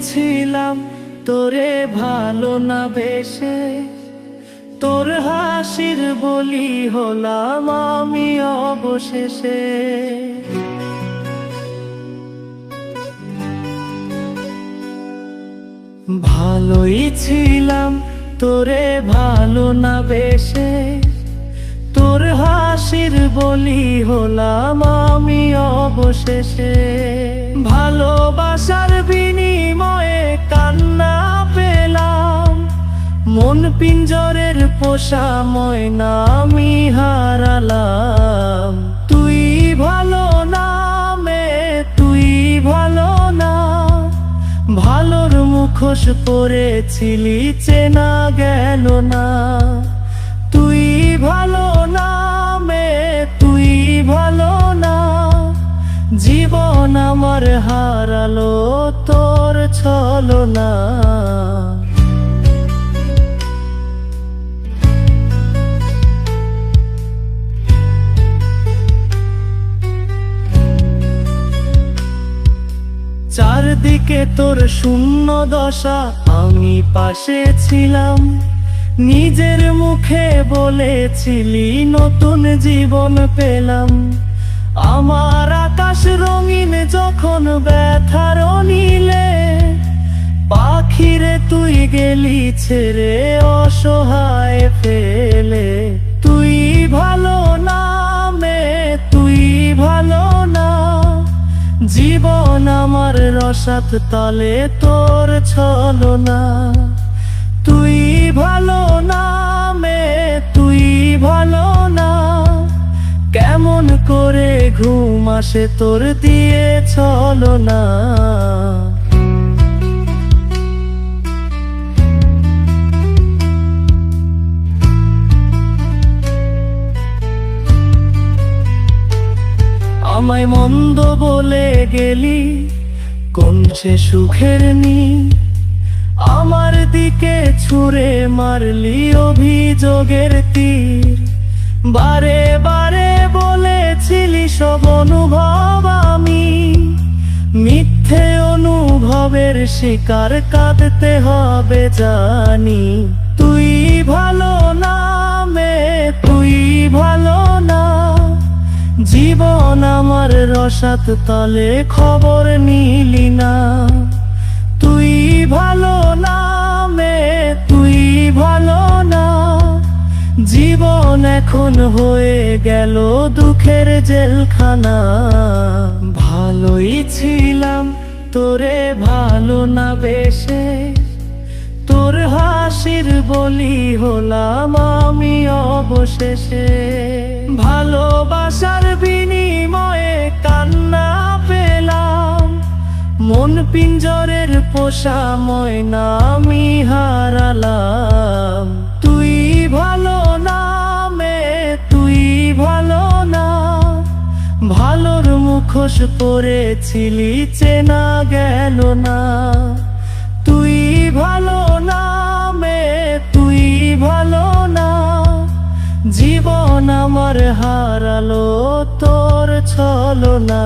ছিলাম তোরে ভালো না বেশে, তোর হাসির বলি হলাম আমি অবশেষে। ভালোই ছিলাম তোরে ভালো না বেশে, তোর হাসির বলি হলাম আমি অবশেষে। ভালোবাসার বিনিময়ে কান্না পেলাম, মন পিঞ্জরের পোষা ময়না আমি হারালাম। তুই ভালো না তুই ভালো না, ভালোর মুখোশ পরেছিলি চেনা গেল না। তুই ভালো না তুই ভালো না, জীবন আমার হারালো তোর ছলনা। চারদিকে তোর শূন্য দশা, আমি পাশে ছিলাম, নিজের মুখে বলেছিলি নতুন জীবন পেলাম। আমার আকাশ রঙিন যখন ব্যথার নীলে, পাখিরে তুই গেলি ছেড়ে অসহায় ফেলে। তুই ভালো না তুই ভালো না, জীবন আমার রসাত তলে তোর ছলনা। তুই ভালো না তুই ভালো না, কেমন করে ঘুম আসে তোর দিয়ে ছলনা। আমায় মন্দ বলে গেলি কোন সে সুখের নি, আমার দিকে ছুঁড়ে মারলি অভিযোগের তীর। বারে বারে বলেছিলি সব অনুভব আমি, মিথ্যে অনুভবের শিকার কাঁদতে হবে জানি। তুই ভালো না তুই ভালো না, জীবন আমার রসাত তলে খবর নিলি না। তুই ভালো না তুই ভালো না, জীবন এখন হয়ে গেল দুঃখের জেলখানা। ভালোই ছিলাম তোরে ভালো না বেশে, তোর হাসির বলি হলাম আমি অবশেষে। ভালোবাসার বিনিময়ে কান্না পেলাম, মন পিঞ্জরের পোষা ময়না আমি হারালাম। তুই ভালো না তুই ভালো না, ভালোর মুখোশ পরেছিলি চেনা গেল না। তুই ভালো না তুই ভালো না, জীবন আমার হারালো তোর ছলনা।